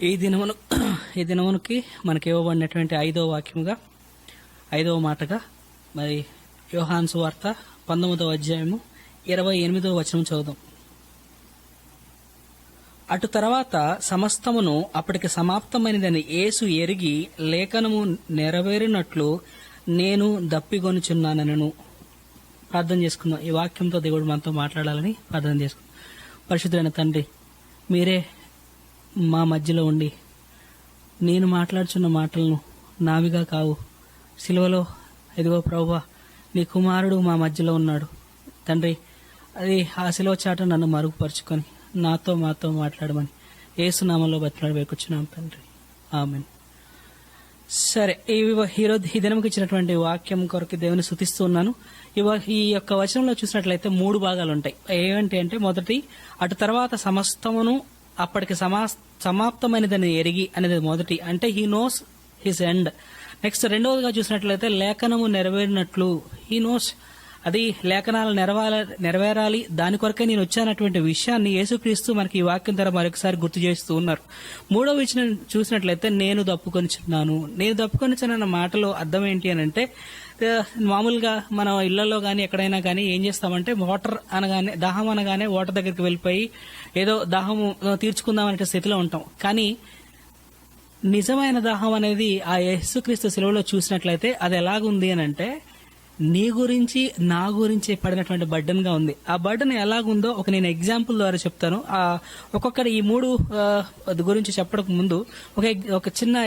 ఈ దినమునికి మనకి ఇవ్వబడినటువంటి 5వ వాక్యముగా 5వ మాటగా మరి యోహాను సువార్త 19వ అధ్యాయము 28వ వచనం చదువుదాం. అటు తర్వాత సమస్తమును అప్పటికి సమాప్తమైనదని యేసు ఎరిగి లేఖనము నెరవేరినట్లు నేను దప్పిగొనుచున్నానను. ప్రార్థన చేసుకుందాం. ఈ వాక్యంతో దేవుడు మనతో మాట్లాడాలని ప్రార్థన చేసుకుందాం. పరిశుద్ధుడైన తండ్రి, మీరే మా మధ్యలో ఉండి నేను మాట్లాడుచున్న మాటలను నావిగా కావు, సిలువలో ఎదుగో ప్రభువా నీ కుమారుడు మా మధ్యలో ఉన్నాడు తండ్రి. అది ఆ సిలువ చాట నన్ను మరుగుపరుచుకొని మాతో మాట్లాడమని యేసునామంలో బతిలాడి వేకొచ్చున్నాం తండ్రి, ఆమేన్. సరే, ఈ దినంకి ఇచ్చినటువంటి వాక్యం కొరకు దేవుని స్తుతిస్తూ ఉన్నాను. ఈ యొక్క వచనంలో చూసినట్లయితే 3 భాగాలు ఉంటాయి. ఏమంటే అంటే మొదటి, అటు తర్వాత సమస్తమును అప్పటికి సమాప్తమైనదని ఎరిగి అనేది మొదటి, అంటే he knows his end. Next రెండవదిగా చూసినట్లయితే లేఖనము నెరవేరినట్లు, హీ నోస్, అది లేఖనాలు నెరవేరాలి, దాని కొరకే నేను వచ్చానటువంటి విషయాన్ని యేసుక్రీస్తు మనకి ఈ వాక్యం ద్వారా మరొకసారి గుర్తు చేస్తూ ఉన్నారు. మూడవ విషయం చూసినట్లయితే నేను దప్పుకొనిచున్నాను. నేను దప్పుకొనిచున్న మాటలో అర్థం ఏంటి అని అంటే, మామూలుగా మన ఇళ్లలో కానీ ఎక్కడైనా కానీ ఏం చేస్తామంటే వాటర్ అనగానే, దాహం అనగానే వాటర్ దగ్గరికి వెళ్ళిపోయి ఏదో దాహము తీర్చుకుందాం అనే స్థితిలో ఉంటాం. కానీ నిజమైన దాహం అనేది ఆ యేసుక్రీస్తు శిలువలో చూసినట్లయితే అది ఎలాగుంది అని అంటే, నీ గురించి నా గురించి పడినటువంటి బర్డన్ గా ఉంది. ఆ బర్డన్ ఎలాగుందో నేను ఎగ్జాంపుల్ ద్వారా చెప్తాను. ఒక్కొక్కటి ఈ 3 గురించి చెప్పడానికి ముందు ఒక చిన్న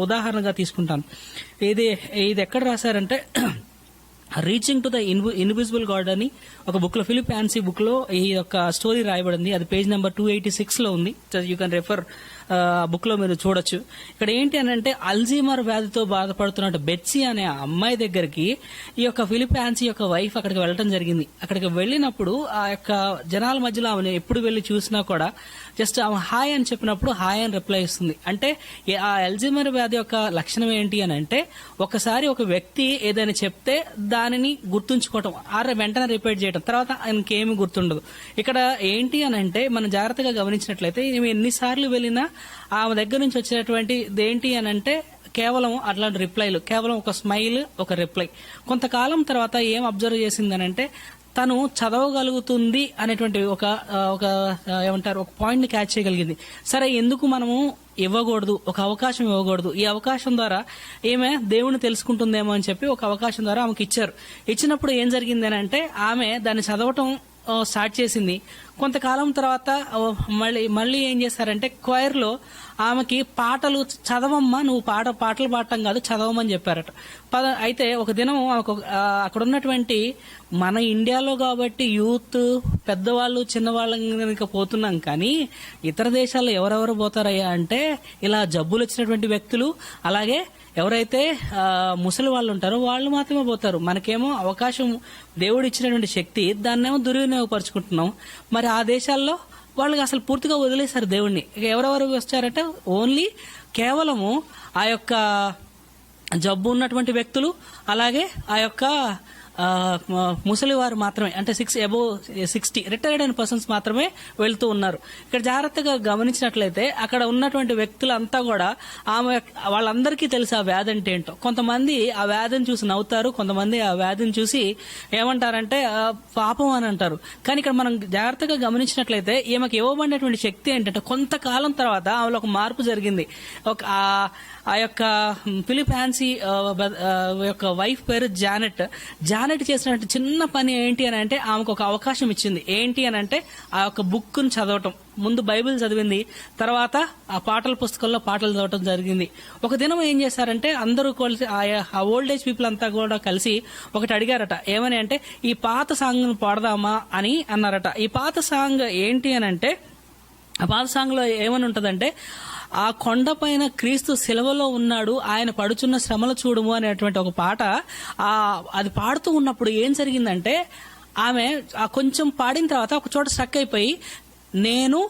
ఉదాహరణగా తీసుకుంటాను. ఇది ఎక్కడ రాశారంటే reaching to the invisible God అని ఒక బుక్ లో, ఫిలిప్ యాన్సీ బుక్ లో ఈ యొక్క స్టోరీ రాయబడింది. అది పేజ్ నెంబర్ 286 లో ఉంది. యూ కెన్ రెఫర్, బుక్ లో మీరు చూడొచ్చు. ఇక్కడ ఏంటి అని అంటే, అల్జీమర్ వ్యాధితో బాధపడుతున్న బెట్సీ అనే అమ్మాయి దగ్గరికి ఈ యొక్క ఫిలిప్ యాన్సీ యొక్క వైఫ్ అక్కడికి వెళ్ళడం జరిగింది. అక్కడికి వెళ్ళినప్పుడు ఆ యొక్క జనాల మధ్యలో ఆమెను ఎప్పుడు వెళ్లి చూసినా కూడా జస్ట్ ఆమె హాయ్ అని చెప్పినప్పుడు హాయ్ అని రిప్లై ఇస్తుంది. అంటే ఆ అల్జీమర్ వ్యాధి యొక్క లక్షణం ఏంటి అని అంటే, ఒకసారి ఒక వ్యక్తి ఏదైనా చెప్తే దానిని గుర్తుంచుకోవటం, వెంటనే రిపీట్ చేయడం, తర్వాత ఇంకేమీ గుర్తుండదు. ఇక్కడ ఏంటి అని అంటే, మనం జాగ్రత్తగా గమనించినట్లయితే ఎన్నిసార్లు వెళ్ళినా ఆమె దగ్గర నుంచి వచ్చేటువంటి ఏంటి అని అంటే కేవలం అట్లాంటి రిప్లైలు, కేవలం ఒక స్మైల్, ఒక రిప్లై. కొంతకాలం తర్వాత ఏం అబ్జర్వ్ చేసిందనంటే, తను చదవగలుగుతుంది అనేటువంటి ఒక పాయింట్ ని క్యాచ్ చేయగలిగింది. సరే, ఎందుకు మనము ఇవ్వకూడదు, ఒక అవకాశం ఇవ్వకూడదు, ఈ అవకాశం ద్వారా ఏమే దేవుణ్ణి తెలుసుకుంటుందేమో అని చెప్పి ఒక అవకాశం ద్వారా ఆమెకి ఇచ్చారు. ఇచ్చినప్పుడు ఏం జరిగింది అని అంటే, ఆమె దాన్ని చదవటం స్టార్ట్ చేసింది. కొంతకాలం తర్వాత మళ్ళీ ఏం చేశారంటే, క్వైర్ లో ఆమెకి పాటలు చదవమ్మా, నువ్వు పాటలు పాడటం కాదు చదవమని చెప్పారట. అయితే ఒక దినం అక్కడ ఉన్నటువంటి మన ఇండియాలో కాబట్టి యూత్, పెద్దవాళ్ళు, చిన్నవాళ్ళ పోతున్నాం. కానీ ఇతర దేశాల్లో ఎవరెవరు పోతారయ్యా అంటే, ఇలా జబ్బులు వచ్చినటువంటి వ్యక్తులు, అలాగే ఎవరైతే ముసలి వాళ్ళు ఉంటారో వాళ్ళు మాత్రమే పోతారు. మనకేమో అవకాశం, దేవుడు ఇచ్చినటువంటి శక్తి, దాన్నేమో దుర్వినియోగపరుచుకుంటున్నాం. మరి ఆ దేశాల్లో వాళ్ళకి అసలు పూర్తిగా వదిలేశారు దేవుణ్ణి. ఎవరెవరు వచ్చారంటే ఓన్లీ కేవలము ఆ యొక్క జబ్బు ఉన్నటువంటి వ్యక్తులు, అలాగే ఆ యొక్క ముసలి వారు మాత్రమే, అంటే అబోవ్ 60 రిటైర్డ్ అయిన పర్సన్స్ మాత్రమే వెళ్తూ ఉన్నారు. ఇక్కడ జాగ్రత్తగా గమనించినట్లయితే అక్కడ ఉన్నటువంటి వ్యక్తులంతా కూడా వాళ్ళందరికీ తెలుసు ఆ వ్యాధి అంటే ఏంటో. కొంతమంది ఆ వ్యాధిని చూసి నవ్వుతారు, కొంతమంది ఆ వ్యాధిని చూసి ఏమంటారంటే పాపం అని అంటారు. కానీ ఇక్కడ మనం జాగ్రత్తగా గమనించినట్లయితే ఈమెకి ఇవ్వబడినటువంటి శక్తి ఏంటంటే, కొంతకాలం తర్వాత ఆమెలో ఒక మార్పు జరిగింది. ఆ యొక్క ఫిలిప్ యాన్సీ యొక్క వైఫ్ పేరు జానెట్ చేసినటువంటి చిన్న పని ఏంటి అని అంటే, ఆమెకు ఒక అవకాశం ఇచ్చింది. ఏంటి అని అంటే, ఆ యొక్క బుక్ ను చదవటం. ముందు బైబిల్ చదివింది, తర్వాత ఆ పాటల పుస్తకంలో పాటలు చదవటం జరిగింది. ఒక దినం ఏం చేశారంటే, అందరూ కలిసి ఆ ఓల్డ్ ఏజ్ పీపుల్ అంతా కూడా కలిసి ఒకటి అడిగారట. ఏమని అంటే, ఈ పాత సాంగ్ ను పాడదామా అని అన్నారట. ఈ పాత సాంగ్ ఏంటి అని అంటే, ఆ పాత సాంగ్ లో ఏమని ఉంటదంటే, ఆ కొండపైన క్రీస్తు శిలువలో ఉన్నాడు, ఆయన పడుచున్న శ్రమలు చూడుము అనేటువంటి ఒక పాట. అది పాడుతూ ఉన్నప్పుడు ఏం జరిగిందంటే, ఆమె కొంచెం పాడిన తర్వాత ఒక చోట స్ట్రక్ అయిపోయి, నేను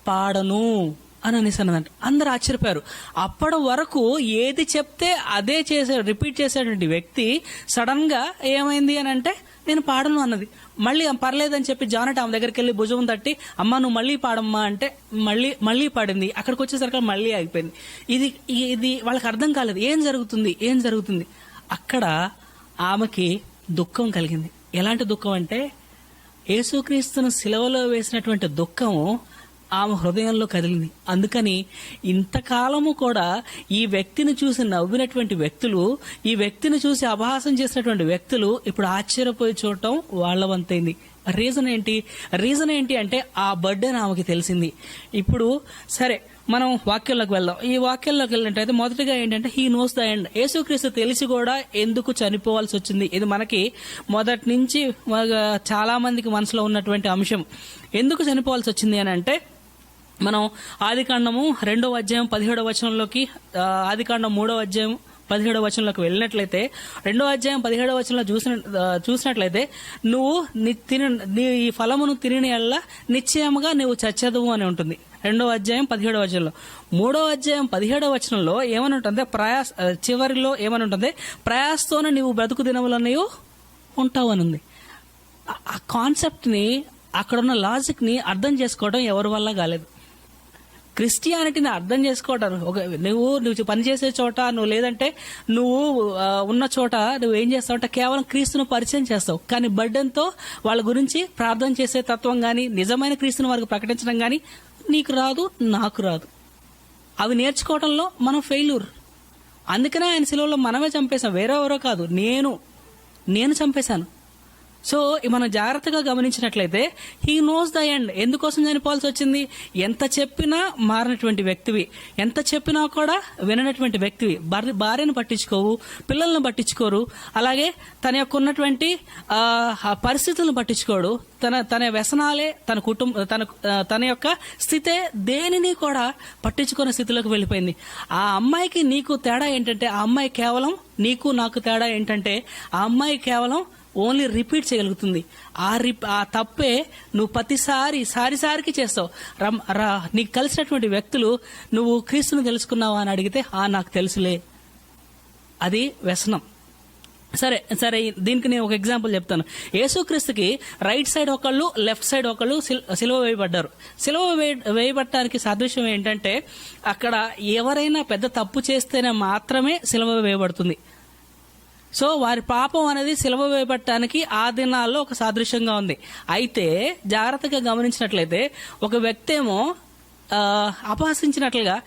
పాడను, అని అనేసి అన్నదంట. అందరు ఆశ్చర్యపోయారు. అప్పటి వరకు ఏది చెప్తే అదే రిపీట్ చేసేటువంటి వ్యక్తి సడన్ గా ఏమైంది అని అంటే నేను పాడను అన్నది. మళ్ళీ పర్లేదని చెప్పి జానట్ ఆమె దగ్గరికి వెళ్ళి భుజం తట్టి అమ్మ నువ్వు మళ్ళీ పాడమ్మా అంటే మళ్ళీ పాడింది. అక్కడికి వచ్చేసరికి మళ్ళీ ఆగిపోయింది. ఇది వాళ్ళకి అర్థం కాలేదు. ఏం జరుగుతుంది. అక్కడ ఆమెకి దుఃఖం కలిగింది. ఎలాంటి దుఃఖం అంటే యేసుక్రీస్తును సిలువలో వేసినటువంటి దుఃఖం ఆమె హృదయంలో కదిలింది. అందుకని ఇంతకాలము కూడా ఈ వ్యక్తిని చూసి నవ్వినటువంటి వ్యక్తులు, ఈ వ్యక్తిని చూసి అపహాసం చేసినటువంటి వ్యక్తులు ఇప్పుడు ఆశ్చర్యపోయి చూడటం వాళ్ళ వంతైంది. రీజన్ ఏంటి అంటే ఆ బర్త్డే ఆమెకి తెలిసింది. ఇప్పుడు సరే మనం వాక్యంలోకి వెళ్దాం. ఈ వాక్యంలోకి వెళ్ళినట్టయితే మొదటిగా ఏంటంటే హీ నోస్ ద ఎండ్. యేసుక్రీస్తు తెలిసి కూడా ఎందుకు చనిపోవాల్సి వచ్చింది? ఇది మనకి మొదటి నుంచి చాలా మందికి మనసులో ఉన్నటువంటి అంశం. ఎందుకు చనిపోవాల్సి వచ్చింది అని అంటే మనం ఆదికాండము 2వ అధ్యాయం 17వ వచనంలోకి, ఆదికాండం 3వ అధ్యాయం 17వ వచనంలోకి వెళ్ళినట్లయితే 2వ అధ్యాయం 17వ వచనంలో చూసినట్లయితే నువ్వు నీ ఈ ఫలమును తిని ఎల్ల నిశ్చయముగా నువ్వు చచ్చెదవు అని ఉంటుంది 2వ అధ్యాయం 17వ వచనంలో. 3వ అధ్యాయం 17వ వచనంలో ఏమని ఉంటుంది? చివరిలో ఏమని ఉంటుంది? ప్రయాసతోనే నీవు బ్రతుకు దినములో నీవు ఉంటావు అని ఉంది. ఆ కాన్సెప్ట్ ని, అక్కడున్న లాజిక్ ని అర్థం చేసుకోవడం ఎవరి వల్ల కాలేదు. క్రిస్టియానిటీని అర్థం చేసుకోవటం, నువ్వు పనిచేసే చోట నువ్వు లేదంటే నువ్వు ఉన్న చోట నువ్వు ఏం చేస్తావు అంటే కేవలం క్రీస్తును పరిచయం చేస్తావు. కానీ బర్డెన్తో వాళ్ళ గురించి ప్రార్థన చేసే తత్వం కానీ నిజమైన క్రీస్తును వారికి ప్రకటించడం కానీ నీకు రాదు, నాకు రాదు. అవి నేర్చుకోవడంలో మనం ఫెయిల్యూర్. అందుకనే ఆయన సిలువలో మనమే చంపేశాం, వేరెవరో కాదు, నేను చంపేశాను. సో మనం జాగ్రత్తగా గమనించినట్లయితే హీ నోస్ ద ఎండ్. ఎందుకోసం చనిపోవాల్సి వచ్చింది? ఎంత చెప్పినా మారినటువంటి వ్యక్తివి, ఎంత చెప్పినా కూడా విననటువంటి వ్యక్తివి. భార్యను పట్టించుకోవు, పిల్లలను పట్టించుకోరు, అలాగే తన యొక్క ఉన్నటువంటి పరిస్థితులను పట్టించుకోడు. తన వ్యసనాలే, తన యొక్క స్థితే దేనిని కూడా పట్టించుకునే స్థితిలోకి వెళ్ళిపోయింది. ఆ అమ్మాయికి నీకు తేడా ఏంటంటే, ఆ అమ్మాయి కేవలం నీకు నాకు తేడా ఏంటంటే ఆ అమ్మాయి కేవలం ఓన్లీ రిపీట్ చేయగలుగుతుంది. ఆ తప్పే నువ్వు ప్రతిసారికి చేస్తావు. నీకు కలిసినటువంటి వ్యక్తులు నువ్వు క్రీస్తుని తెలుసుకున్నావా అని అడిగితే నాకు తెలుసులే, అది వ్యసనం. సరే దీనికి నేను ఒక ఎగ్జాంపుల్ చెప్తాను. యేసుక్రీస్తుకి రైట్ సైడ్ ఒకళ్ళు, లెఫ్ట్ సైడ్ ఒకళ్ళు సిలువ వేయబడ్డారు. సిలువ వేయబడటానికి సాదృశ్యం ఏంటంటే అక్కడ ఎవరైనా పెద్ద తప్పు చేస్తేనే మాత్రమే సిలువ వేయబడుతుంది. సో వారి పాపం అనేది సిలువ వేయబడటానికి ఆ దినాల్లో ఒక సాదృశ్యంగా ఉంది. అయితే జాగ్రత్తగా గమనించినట్లయితే ఒక వ్యక్తి ఏమో అపహసించినట్లుగా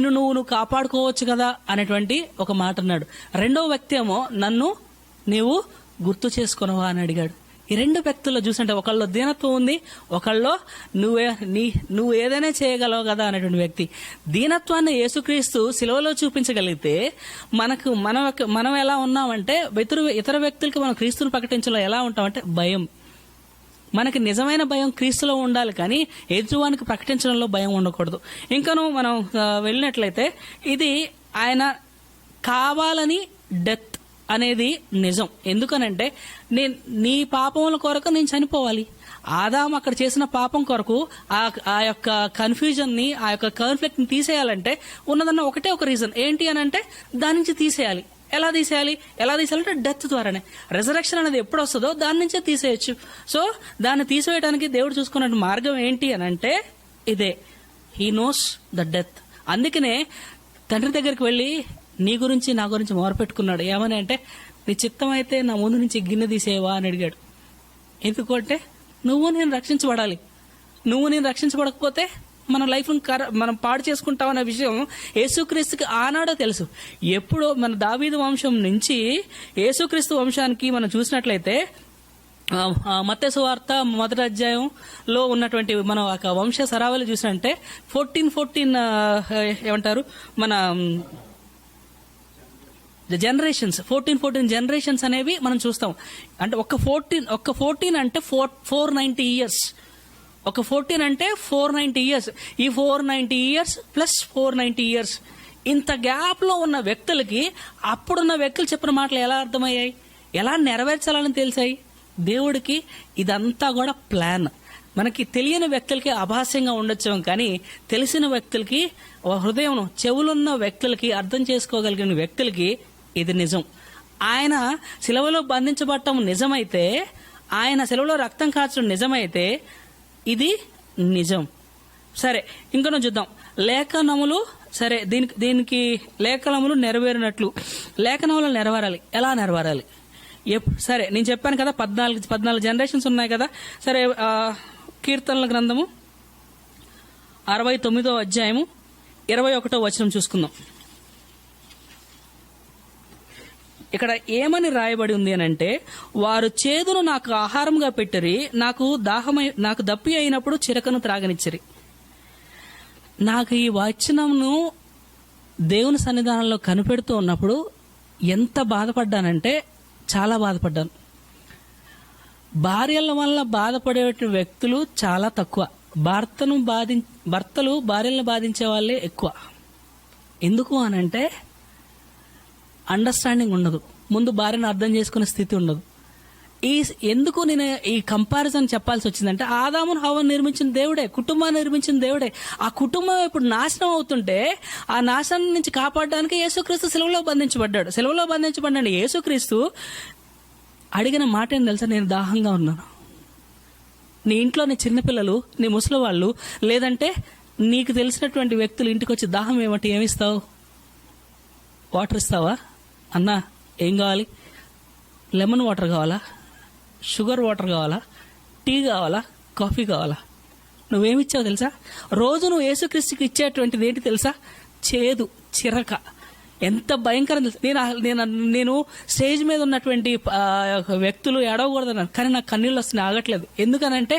నువ్వు కాపాడుకోవచ్చు కదా అనేటువంటి ఒక మాట అన్నాడు. రెండవ వ్యక్తి ఏమో నన్ను నీవు గుర్తు చేసుకున్నావా అని అడిగాడు. ఈ రెండు వ్యక్తుల్లో చూస్తుంటే ఒకళ్ళు దీనత్వం ఉంది, ఒకళ్ళు నువ్వు ఏదైనా చేయగలవు కదా అనేటువంటి వ్యక్తి. దీనత్వాన్ని యేసుక్రీస్తు సిలువలో చూపించగలిగితే మనం ఎలా ఉన్నామంటే ఇతర వ్యక్తులకి మనం క్రీస్తుని ప్రకటించలో ఎలా ఉంటామంటే భయం. మనకి నిజమైన భయం క్రీస్తులో ఉండాలి, కానీ ఎదుటివానికి ప్రకటించడంలో భయం ఉండకూడదు. ఇంకను మనం వెళ్ళినట్లయితే ఇది ఆయన కావాలని డెత్ అనేది నిజం. ఎందుకనంటే నీ పాపముల కొరకు నేను చనిపోవాలి. ఆదాము అక్కడ చేసిన పాపం కొరకు ఆ యొక్క కన్ఫ్యూజన్ ని, ఆ యొక్క కాన్ఫ్లిక్ట్ ని తీసేయాలంటే ఉన్నదన్న ఒకటే ఒక రీజన్ ఏంటి అని అంటే దాని నుంచి తీసేయాలి. ఎలా తీసేయాలంటే డెత్ ద్వారానే. రెజరెక్షన్ అనేది ఎప్పుడు వస్తుందో దాని నుంచే తీసేయచ్చు. సో దాన్ని తీసివేయడానికి దేవుడు చూసుకున్న మార్గం ఏంటి అని అంటే ఇదే, హీ నోస్ ద డెత్. అందుకనే తండ్రి దగ్గరికి వెళ్ళి నీ గురించి నా గురించి మొరపెట్టుకున్నాడు. ఏమని అంటే నీ చిత్తం అయితే నా ముందు నుంచి గిన్నె తీసేవా అని అడిగాడు. ఎందుకంటే నువ్వు నేను రక్షించబడాలి. నువ్వు నేను రక్షించబడకపోతే మన లైఫ్ మనం పాడు చేసుకుంటాం అనే విషయం యేసుక్రీస్తుకి ఆనాడో తెలుసు. ఎప్పుడో మన దావీదు వంశం నుంచి యేసుక్రీస్తు వంశానికి మనం చూసినట్లయితే మత్తయి సువార్త 1వ అధ్యాయంలో ఉన్నటువంటి మనం ఒక వంశ సరావళి చూసినంటే 14 ఏమంటారు మన జనరేషన్స్, 14 జనరేషన్స్ అనేవి మనం చూస్తాం. అంటే ఒక 14 అంటే 490 ఇయర్స్. ఒక 14 అంటే 490 ఇయర్స్. ఈ 490 ఇయర్స్ ప్లస్ 490 ఇయర్స్, ఇంత గ్యాప్ లో ఉన్న వ్యక్తులకి అప్పుడున్న వ్యక్తులు చెప్పిన మాటలు ఎలా అర్థమయ్యాయి, ఎలా నెరవేర్చాలని తెలిసాయి? దేవుడికి ఇదంతా కూడా ప్లాన్. మనకి తెలియని వ్యక్తులకి అభాస్యంగా ఉండొచ్చు, కానీ తెలిసిన వ్యక్తులకి, హృదయం చెవులున్న వ్యక్తులకి, అర్థం చేసుకోగలిగిన వ్యక్తులకి ఇది నిజం. ఆయన శిలువలో బంధించబడటం నిజమైతే, ఆయన శిలువలో రక్తం కార్చడం నిజమైతే ఇది నిజం. సరే, ఇంకొన చూద్దాం. లేఖనములు, సరే దీనికి లేఖనములు నెరవేరినట్లు, లేఖనములు నెరవేరాలి. ఎలా నెరవేరాలి? సరే, నేను చెప్పాను కదా 14 జనరేషన్స్ ఉన్నాయి కదా. సరే, కీర్తనల గ్రంథము 69వ అధ్యాయము 21వ వచనం చూసుకుందాం. ఇక్కడ ఏమని రాయబడి ఉంది అని అంటే, వారు చేదును నాకు ఆహారంగా పెట్టిరి, నాకు దప్పి అయినప్పుడు చిరకను త్రాగనిచ్చిరి. నాకు ఈ వచనంను దేవుని సన్నిధానంలో కనిపెడుతూ ఉన్నప్పుడు ఎంత బాధపడ్డానంటే చాలా బాధపడ్డాను. భార్యల వల్ల బాధపడే వ్యక్తులు చాలా తక్కువ. భర్తలు భార్యలను బాధించే వాళ్ళే ఎక్కువ. ఎందుకు అనంటే అండర్స్టాండింగ్ ఉండదు, ముందు భార్యను అర్థం చేసుకునే స్థితి ఉండదు. ఎందుకు నేను ఈ కంపారిజన్ చెప్పాల్సి వచ్చిందంటే, ఆదామును హవ్వను నిర్మించిన దేవుడే, కుటుంబాన్ని నిర్మించిన దేవుడే. ఆ కుటుంబం ఇప్పుడు నాశనం అవుతుంటే ఆ నాశనం నుంచి కాపాడడానికి యేసుక్రీస్తు సిలువలో బంధించబడ్డాడు. యేసుక్రీస్తు అడిగిన మాట ఏం తెలుసా? నేను దాహంగా ఉన్నాను. నీ ఇంట్లో నీ చిన్నపిల్లలు, నీ ముసలి వాళ్ళు, లేదంటే నీకు తెలిసినటువంటి వ్యక్తులు ఇంటికి వచ్చి దాహం ఏమంటే ఏమిస్తావు? వాటర్ ఇస్తావా? అన్నా ఏం కావాలి? లెమన్ వాటర్ కావాలా? షుగర్ వాటర్ కావాలా? టీ కావాలా? కాఫీ కావాలా? నువ్వేమిచ్చావు తెలుసా? రోజు నువ్వు యేసుక్రీస్తుకి ఇచ్చేటువంటిది ఏంటి తెలుసా? చేదు, చిరక. ఎంత భయంకరం తెలుసా? నేను స్టేజ్ మీద ఉన్నటువంటి వ్యక్తులు ఏడవకూడదన్నాను, కానీ నాకు కన్నీళ్ళు వస్తున్నాయి, ఆగట్లేదు. ఎందుకనంటే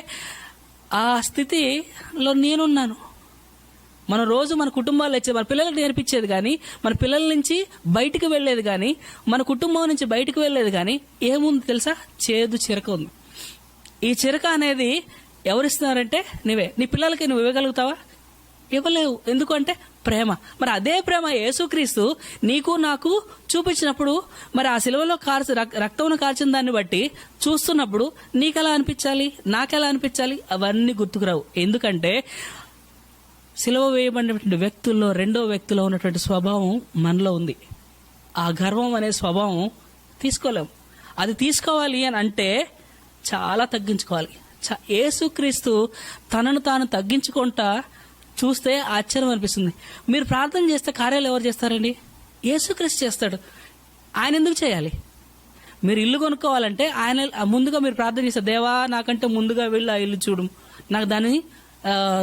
ఆ స్థితిలో నేనున్నాను. మన రోజు మన కుటుంబాలు వచ్చేది, మన పిల్లలకు నేర్పించేది కానీ, మన పిల్లల నుంచి బయటికి వెళ్లేది కానీ, మన కుటుంబం నుంచి బయటికి వెళ్లేది కానీ ఏముంది తెలుసా? చేదు, చిరక ఉంది. ఈ చిరక అనేది ఎవరిస్తున్నారంటే నువ్వే. నీ పిల్లలకి నువ్వు ఇవ్వగలుగుతావా? ఇవ్వలేవు. ఎందుకంటే ప్రేమ. మరి అదే ప్రేమ యేసుక్రీస్తు నీకు నాకు చూపించినప్పుడు, మరి ఆ సిలువలో రక్తమును కార్చిన దాన్ని బట్టి చూస్తున్నప్పుడు నీకెలా అనిపించాలి, నాకెలా అనిపించాలి? అవన్నీ గుర్తుకురావు. ఎందుకంటే సిలువ వేయబడినటువంటి వ్యక్తుల్లో రెండో వ్యక్తిలో ఉన్నటువంటి స్వభావం మనలో ఉంది. ఆ గర్వం అనే స్వభావం తీసుకోలేము. అది తీసుకోవాలి అని అంటే చాలా తగ్గించుకోవాలి. యేసుక్రీస్తు తనను తాను తగ్గించుకుంటా చూస్తే ఆశ్చర్యం అనిపిస్తుంది. మీరు ప్రార్థన చేస్తే కార్యాలు ఎవరు చేస్తారండి? యేసుక్రీస్తు చేస్తాడు. ఆయన ఎందుకు చేయాలి? మీరు ఇల్లు కొనుక్కోవాలంటే ఆయన ముందుగా మీరు ప్రార్థన చేస్తారు, దేవా నాకంటే ముందుగా వెళ్ళి ఆ ఇల్లు చూడు, నాకు దాన్ని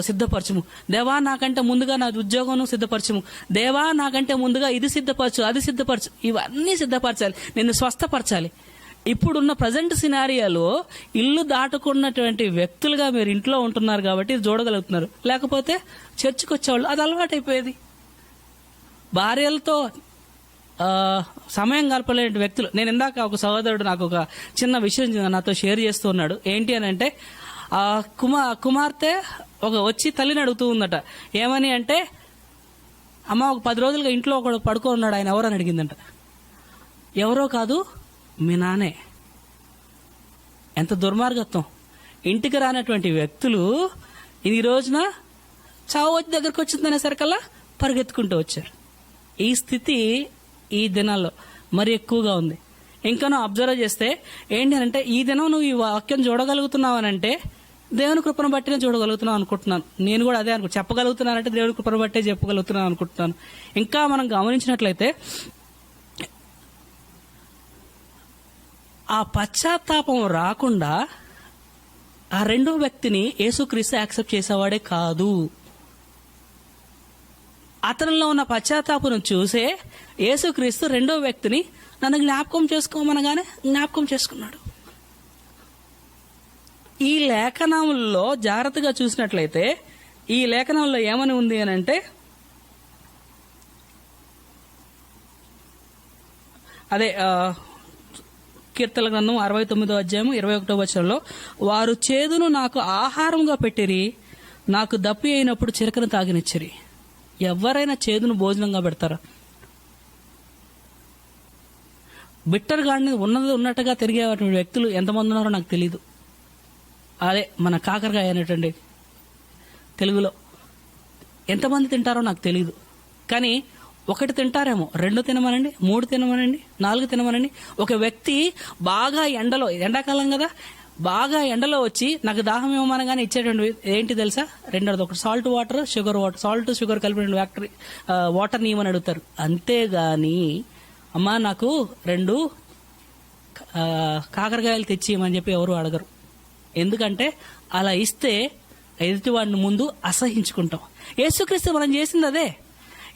సిద్ధపరచము. దేవా నాకంటే ముందుగా నా ఉద్యోగం సిద్ధపరచము. దేవా నాకంటే ముందుగా ఇది సిద్ధపరచు, అది సిద్ధపరచు. ఇవన్నీ సిద్ధపరచాలి, నిన్ను స్వస్థపరచాలి. ఇప్పుడున్న ప్రజెంట్ సినారియాలో ఇల్లు దాటుకున్నటువంటి వ్యక్తులుగా మీరు ఇంట్లో ఉంటున్నారు కాబట్టి ఇది చూడగలుగుతున్నారు. లేకపోతే చర్చికి వచ్చేవాళ్ళు అది అలవాటైపోయేది. భార్యలతో సమయం గడపలేని వ్యక్తులు. నేను ఇందాక ఒక సహోదరుడు నాకు ఒక చిన్న విషయం నాతో షేర్ చేస్తూ ఉన్నాడు. ఏంటి అని అంటే, కుమార్తె వచ్చి తల్లిని అడుగుతూ ఉందట. ఏమని అంటే, అమ్మ ఒక 10 రోజులుగా ఇంట్లో ఒకడు పడుకో ఉన్నాడు, ఆయన ఎవరని అడిగిందంట. ఎవరో కాదు, మీ నానే. ఎంత దుర్మార్గత్వం! ఇంటికి రానటువంటి వ్యక్తులు ఈ రోజున చావు వచ్చి దగ్గరకు వచ్చిందనే సరికల్లా పరిగెత్తుకుంటూ వచ్చారు. ఈ స్థితి ఈ దినాల్లో మరి ఎక్కువగా ఉంది. ఇంకానూ అబ్జర్వ్ చేస్తే ఏంటి అంటే, ఈ దినం నువ్వు ఈ వాక్యం చూడగలుగుతున్నావు అని అంటే దేవుని కృపను బట్టినే చూడగలుగుతున్నావు అనుకుంటున్నాను. నేను కూడా అదే చెప్పగలుగుతున్నానంటే దేవుని కృపను బట్టే చెప్పగలుగుతున్నాను అనుకుంటున్నాను. ఇంకా మనం గమనించినట్లయితే ఆ పశ్చాత్తాపం రాకుండా ఆ రెండో వ్యక్తిని యేసుక్రీస్తు యాక్సెప్ట్ చేసేవాడే కాదు. అతనిలో ఉన్న పశ్చాత్తాపను చూసే యేసుక్రీస్తు రెండో వ్యక్తిని నన్ను జ్ఞాపకం చేసుకోమనగానే జ్ఞాపకం చేసుకున్నాడు. ఈ లేఖనంలో జాగ్రత్తగా చూసినట్లయితే ఈ లేఖనంలో ఏమని ఉంది అని అంటే, అదే కీర్తన గ్రంథం 69వ అధ్యాయం 21వ వచనంలో, వారు చేదును నాకు ఆహారంగా పెట్టిరి, నాకు దప్పి అయినప్పుడు చిరకను తాగినిచ్చిరి. ఎవరైనా చేదును భోజనంగా పెడతారా? బిట్టర్ గాడిని ఉన్నది ఉన్నట్టుగా తిరిగే వ్యక్తులు ఎంతమంది ఉన్నారో నాకు తెలియదు. అదే మన కాకరకాయ అనేటండి తెలుగులో. ఎంతమంది తింటారో నాకు తెలియదు, కానీ ఒకటి తింటారేమో, 2 తినమనండి, 3 తినమనండి, 4 తినమనండి. ఒక వ్యక్తి బాగా ఎండలో, ఎండాకాలం కదా, బాగా ఎండలో వచ్చి నాకు దాహం ఇవ్వమనగానే ఇచ్చేటువంటి ఏంటి తెలుసా? 2, ఒకటి salt water, sugar water, salt sugar కలిపిన వాటర్ ఇవ్వమని అడుగుతారు. అంతేగాని అమ్మా నాకు 2 కాకరకాయలు తెచ్చి ఇవ్వమని చెప్పి ఎవరు అడగరు. ఎందుకంటే అలా ఇస్తే ఎదుటివాడిని ముందు అసహించుకుంటాం. యేసుక్రీస్తు మనం చేసింది అదే.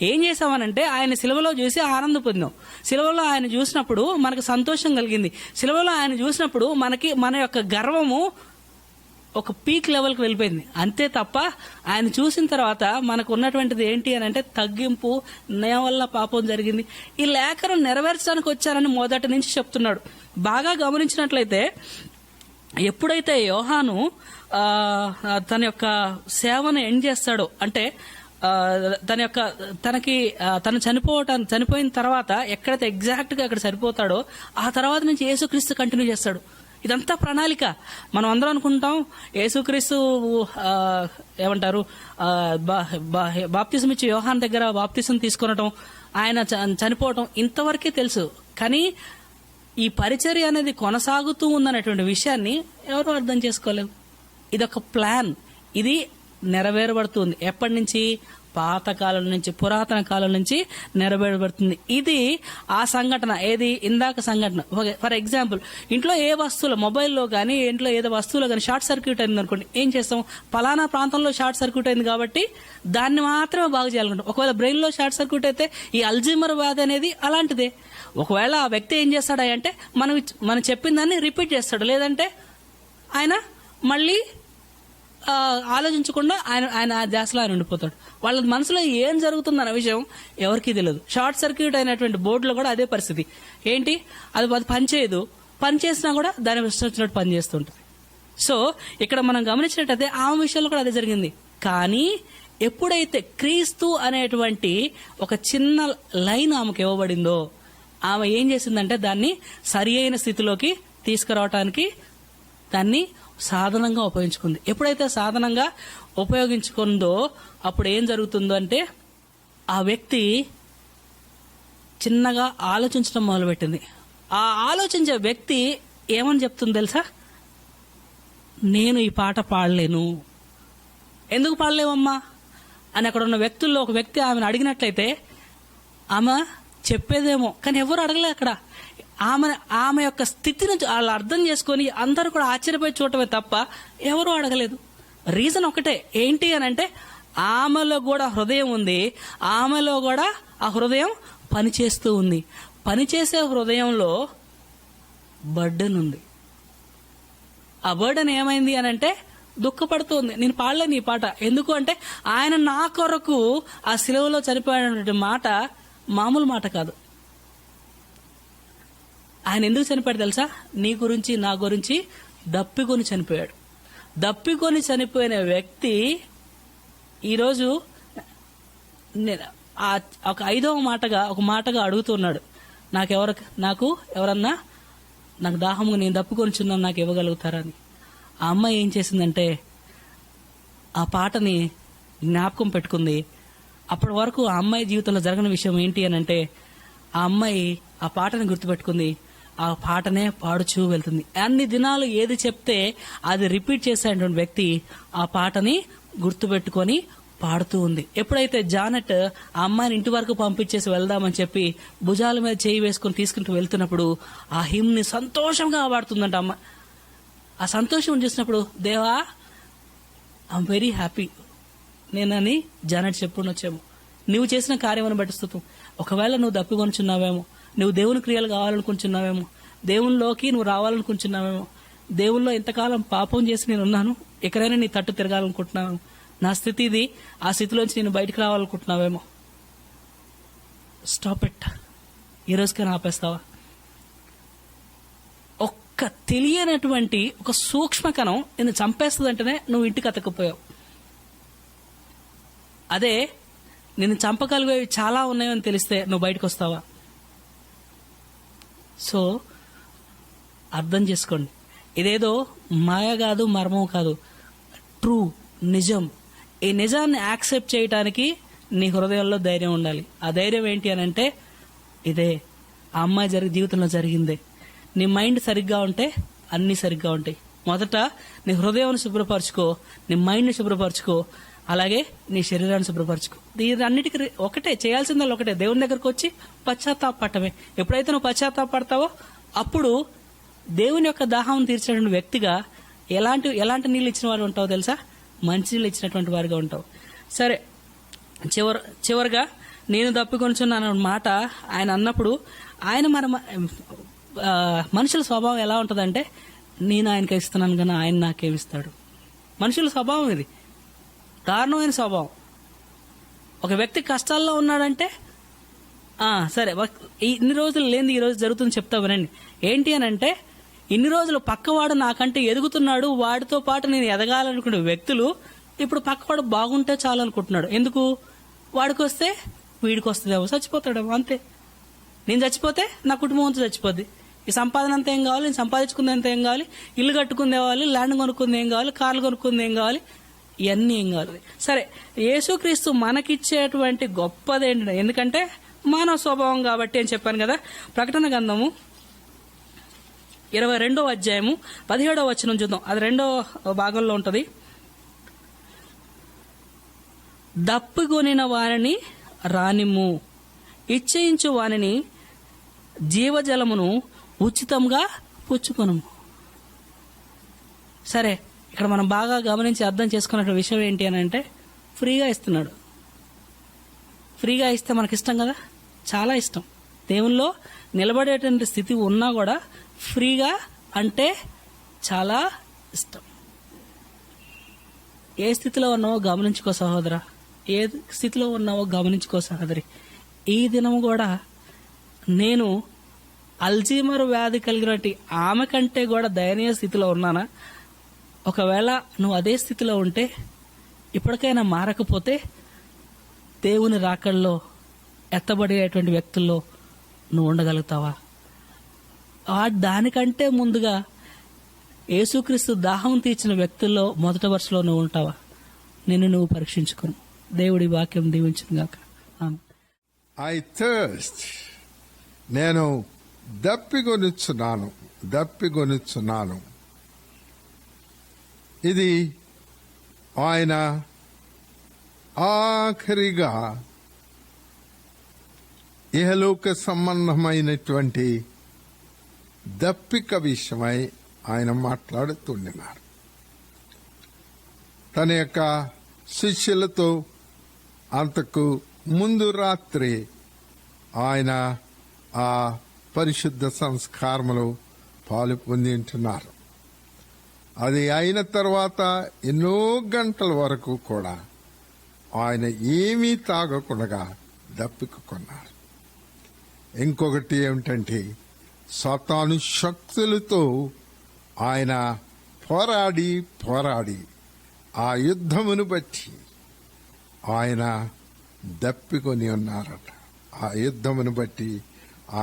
ఏం చేసామనంటే ఆయన సిలువలో చూసి ఆనందం పొందాం. సిలువలో ఆయన చూసినప్పుడు మనకు సంతోషం కలిగింది. సిలువలో ఆయన చూసినప్పుడు మనకి మన యొక్క గర్వము ఒక పీక్ లెవెల్కి వెళ్ళిపోయింది. అంతే తప్ప ఆయన చూసిన తర్వాత మనకు ఉన్నటువంటిది ఏంటి అని అంటే తగ్గింపు, నా వల్ల పాపం జరిగింది. ఈ లేఖను నెరవేర్చడానికి వచ్చారని మొదటి నుంచి చెప్తున్నాడు. బాగా గమనించినట్లయితే ఎప్పుడైతే యోహాను తన యొక్క సేవను ఎండ్ చేస్తాడో, అంటే తను చనిపోయిన తర్వాత ఎక్కడైతే ఎగ్జాక్ట్ గా అక్కడ సరిపోతాడో ఆ తర్వాత నుంచి యేసుక్రీస్తు కంటిన్యూ చేస్తాడు. ఇదంతా ప్రణాళిక. మనం అందరం అనుకుంటాం యేసుక్రీస్తు ఏమంటారు బాప్తిసం ఇచ్చి యోహాన్ దగ్గర బాప్తిసం తీసుకొనటం, ఆయన చనిపోవటం ఇంతవరకే తెలుసు. కానీ ఈ పరిచర్య అనేది కొనసాగుతూ ఉందనేటువంటి విషయాన్ని ఎవరు అర్థం చేసుకోలేము. ఇదొక ప్లాన్. ఇది నెరవేరబడుతుంది. ఎప్పటి నుంచి? పాతకాలం నుంచి, పురాతన కాలం నుంచి నెరవేరబడుతుంది. ఇది ఆ సంఘటన. ఏది? ఇందాక సంఘటన. ఫర్ ఎగ్జాంపుల్, ఇంట్లో ఏ వస్తువులు, మొబైల్లో కానీ ఇంట్లో ఏదో వస్తువులో కానీ షార్ట్ సర్క్యూట్ అయింది అనుకోండి, ఏం చేస్తాం? పలానా ప్రాంతంలో షార్ట్ సర్క్యూట్ అయింది కాబట్టి దాన్ని మాత్రమే బాగు చేయాలనుకుంటాం. ఒకవేళ బ్రెయిన్ లో షార్ట్ సర్క్యూట్ అయితే ఈ అల్జీమర్ వ్యాధి అనేది అలాంటిదే. ఒకవేళ ఆ వ్యక్తి ఏం చేస్తాడా అంటే మనం చెప్పిన దాన్ని రిపీట్ చేస్తాడు, లేదంటే ఆయన మళ్ళీ ఆలోచించకుండా ఆయన ధ్యాసలో ఆయన ఉండిపోతాడు. వాళ్ళ మనసులో ఏం జరుగుతుందన్న విషయం ఎవరికీ తెలియదు. షార్ట్ సర్క్యూట్ అయినటువంటి బోర్డులో కూడా అదే పరిస్థితి. ఏంటి? అది పనిచేయదు. పని చేసినా కూడా దాని వచ్చినట్టు పని చేస్తుంటుంది. సో ఇక్కడ మనం గమనించినట్టయితే ఆమె విషయంలో కూడా అదే జరిగింది. కానీ ఎప్పుడైతే క్రీస్తు అనేటువంటి ఒక చిన్న లైన్ ఆమెకు ఇవ్వబడిందో, ఆమె ఏం చేసిందంటే దాన్ని సరి అయిన స్థితిలోకి తీసుకురావటానికి దాన్ని సాధనంగా ఉపయోగించుకుంది. ఎప్పుడైతే సాధనంగా ఉపయోగించుకుందో అప్పుడు ఏం జరుగుతుందో అంటే ఆ వ్యక్తి చిన్నగా ఆలోచించడం మొదలుపెట్టింది. ఆ ఆలోచించే వ్యక్తి ఏమని చెప్తుంది తెలుసా? నేను ఈ పాట పాడలేను. ఎందుకు పాడలేవమ్మా అని అక్కడ ఉన్న వ్యక్తుల్లో ఒక వ్యక్తి ఆమెను అడిగినట్లయితే ఆమె చెప్పేదేమో, కానీ ఎవరు అడగలే. అక్కడ ఆమె యొక్క స్థితిని వాళ్ళు అర్థం చేసుకొని అందరూ కూడా ఆశ్చర్యపోయి చూడటమే తప్ప ఎవరు అడగలేదు. రీజన్ ఒకటే, ఏంటి అని అంటే ఆమెలో కూడా హృదయం ఉంది. ఆమెలో కూడా ఆ హృదయం పనిచేస్తూ ఉంది. పనిచేసే హృదయంలో బర్డెన్ ఉంది. ఆ బర్డెన్ ఏమైంది అని అంటే దుఃఖపడుతుంది. నేను పాడలేను ఈ పాట. ఎందుకు అంటే ఆయన నా కొరకు ఆ సిలువలో చనిపోయిన మాట మామూలు మాట కాదు. ఆయన ఎందుకు చనిపోయాడు తెలుసా? నీ గురించి, నా గురించి దప్పికొని చనిపోయాడు. దప్పికొని చనిపోయిన వ్యక్తి ఈరోజు ఒక 5వ మాటగా అడుగుతున్నాడు, నాకు ఎవరన్నా నాకు దాహము, నేను దప్పుకొని చున్నాను, నాకు ఇవ్వగలుగుతారని. ఆ అమ్మాయి ఏం చేసిందంటే ఆ పాటని జ్ఞాపకం పెట్టుకుంది. అప్పటి వరకు ఆ అమ్మాయి జీవితంలో జరగని విషయం ఏంటి అని అంటే ఆ అమ్మాయి ఆ పాటని గుర్తుపెట్టుకుంది. ఆ పాటనే పాడుచూ వెళ్తుంది. అన్ని దినాలు ఏది చెప్తే అది రిపీట్ చేసేటువంటి వ్యక్తి ఆ పాటని గుర్తుపెట్టుకొని పాడుతూ ఉంది. ఎప్పుడైతే జానెట్ ఆ అమ్మాయిని ఇంటి వరకు పంపించేసి వెళ్దామని చెప్పి భుజాల మీద చేయి వేసుకుని తీసుకుంటూ వెళ్తున్నప్పుడు ఆ హిమ్ని సంతోషంగా పాడుతుందంట అమ్మ. ఆ సంతోషం చూసినప్పుడు, దేవా ఐఎమ్ వెరీ హ్యాపీ నేనని జానెట్ చెప్పుకొనొచ్చేమో. నువ్వు చేసిన కార్యమని బట్టి స్తుతం. ఒకవేళ నువ్వు దప్పికొనుచున్నావేమో, నువ్వు దేవుని క్రియలు కావాలనుకుంటున్నావేమో, దేవునిలోకి నువ్వు రావాలనుకుంటున్నావేమో, దేవుల్లో ఇంతకాలం పాపం చేసి నేను ఉన్నాను, ఎక్కడైనా నీ తట్టు తిరగాలనుకుంటున్నావేమో, నా స్థితి ఇది, ఆ స్థితిలోంచి నేను బయటకు రావాలనుకుంటున్నావేమో. Stop it. ఈ రోజుకైనా ఆపేస్తావా? ఒక్క తెలియనటువంటి ఒక సూక్ష్మకణం నిన్ను చంపేస్తుందంటేనే నువ్వు ఇంటికి అతకపోయావు. అదే నిన్ను చంపగలిగేవి చాలా ఉన్నాయని తెలిస్తే నువ్వు బయటకు వస్తావా? సో అర్థం చేసుకోండి, ఇదేదో మాయ కాదు, మర్మం కాదు, ట్రూ, నిజం. ఈ నిజాన్ని యాక్సెప్ట్ చేయటానికి నీ హృదయంలో ధైర్యం ఉండాలి. ఆ ధైర్యం ఏంటి అని అంటే ఇదే, ఆ అమ్మాయి జీవితంలో జరిగిందే. నీ మైండ్ సరిగ్గా ఉంటే అన్నీ సరిగ్గా ఉంటాయి. మొదట నీ హృదయాన్ని శుభ్రపరచుకో, నీ మైండ్ని శుభ్రపరచుకో, అలాగే నీ శరీరాన్ని శుభ్రపరచుకో. అన్నిటికీ ఒకటే చేయాల్సిందల్లా ఒకటే, దేవుని దగ్గరకు వచ్చి పశ్చాత్తాపడటమే. ఎప్పుడైతే నువ్వు పశ్చాత్తాపడతావో అప్పుడు దేవుని యొక్క దాహం తీర్చినటువంటి వ్యక్తిగా ఎలాంటి నీళ్ళు ఇచ్చిన వారు ఉంటావు తెలుసా? మంచి నీళ్ళు ఇచ్చినటువంటి వారిగా ఉంటావు. సరే, చివరిగా నేను దప్పికొనుచున్నాను మాట ఆయన అన్నప్పుడు ఆయన మనుషుల స్వభావం ఎలా ఉంటుందంటే, నేను ఆయనకి ఇస్తున్నాను కానీ ఆయన నాకేమిస్తాడు. మనుషుల స్వభావం ఇది, దారుణమైన స్వభావం. ఒక వ్యక్తి కష్టాల్లో ఉన్నాడంటే సరే ఇన్ని రోజులు లేని ఈ రోజు జరుగుతుంది చెప్తా వినండి. ఏంటి అని అంటే, ఇన్ని రోజులు పక్కవాడు నాకంటే ఎదుగుతున్నాడు, వాడితో పాటు నేను ఎదగాలనుకునే వ్యక్తులు ఇప్పుడు పక్కవాడు బాగుంటే చాలు అనుకుంటున్నాడు. ఎందుకు? వాడికి వస్తే వీడికి వస్తుందేమో, చచ్చిపోతాడేమో, అంతే. నేను చచ్చిపోతే నా కుటుంబం అంతా చచ్చిపోద్ది. ఈ సంపాదన అంతా ఏం కావాలి, నేను సంపాదించుకుంది అంత ఏం కావాలి, ఇల్లు కట్టుకుంది కావాలి, ల్యాండ్ కొనుక్కుంది ఏం కావాలి, కార్లు కొనుక్కుంది ఏం కావాలి, ఇవన్నీ ఏం కావాలి. సరే, యేసుక్రీస్తు మనకిచ్చేటువంటి గొప్పది ఏంటంటే, ఎందుకంటే మానవ స్వభావం కాబట్టి అని చెప్పాను కదా. ప్రకటన గ్రంథము 22వ అధ్యాయము 17వ వచనం చూద్దాం. అది 2వ భాగంలో ఉంటది. దప్పికొనిన వారిని రానిమ్ము, ఇచ్చయించు వారిని జీవజలమును ఉచితంగా పుచ్చుకొను. సరే, ఇక్కడ మనం బాగా గమనించి అర్థం చేసుకున్న విషయం ఏంటి అని అంటే, ఫ్రీగా ఇస్తున్నాడు. ఫ్రీగా ఇస్తే మనకి ఇష్టం కదా, చాలా ఇష్టం. దేవుల్లో నిలబడేటువంటి స్థితి ఉన్నా కూడా ఫ్రీగా అంటే చాలా ఇష్టం. ఏ స్థితిలో ఉన్నావో గమనించుకో సహోదరా, ఏ స్థితిలో ఉన్నావో గమనించుకో సహోదరి. ఈ దినం కూడా నేను అల్జీమర్ వ్యాధి కలిగినట్టు ఆమె కంటే కూడా దయనీయ స్థితిలో ఉన్నానా? ఒకవేళ నువ్వు అదే స్థితిలో ఉంటే, ఇప్పటికైనా మారకపోతే, దేవుని రాకల్లో ఎత్తబడేటువంటి వ్యక్తుల్లో నువ్వు ఉండగలుగుతావా? దానికంటే ముందుగా యేసుక్రీస్తు దాహం తీర్చిన వ్యక్తుల్లో మొదటి వరుసలో నువ్వు ఉంటావా? నిన్ను నువ్వు పరీక్షించుకుని. దేవుడి వాక్యం దీవించును గాక. ఐ థర్స్ట్, నేను దప్పిగొనుచున్నాను. ఇది ఆయన ఆఖరిగా ఇహలోక సంబంధమైనటువంటి దప్పిక విషయమై ఆయన మాట్లాడుతుండినారు. తన యొక్క శిష్యులతో అంతకు ముందు రాత్రి ఆయన ఆ పరిశుద్ధ సంస్కారములో పాలు పొందింటున్నారు. అది అయిన తర్వాత ఎన్నో గంటల వరకు కూడా ఆయన ఏమీ తాగకుండా దప్పికొన్నారు. ఇంకొకటి ఏమిటంటే, సాతాను శక్తులతో ఆయన పోరాడి ఆ యుద్ధమును బట్టి ఆయన దప్పికొని ఉన్నారట. ఆ యుద్ధమును బట్టి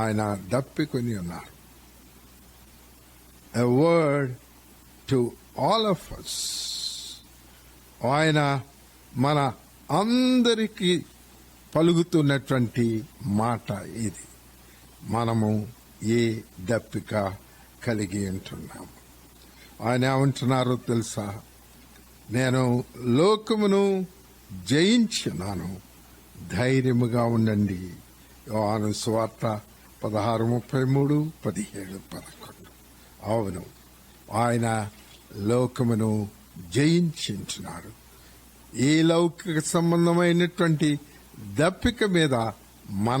ఆయన దప్పికొని ఉన్నారు. A word to all of us. ఆయన మన అందరికీ పలుకుతున్నటువంటి మాట ఇది. మనము ఏ దప్పిక కలిగి ఉంటున్నాము? ఆయన ఏమంటున్నారో తెలుసా? నేను లోకమును జయించున్నాను, ధైర్యముగా ఉండండి. యోహాను సువార్త 16:33, 17, 11. అవును, ఆయన లోకమును జయించున్నాడు. ఈ లౌకిక సంబంధమైనటువంటి దప్పిక మీద మన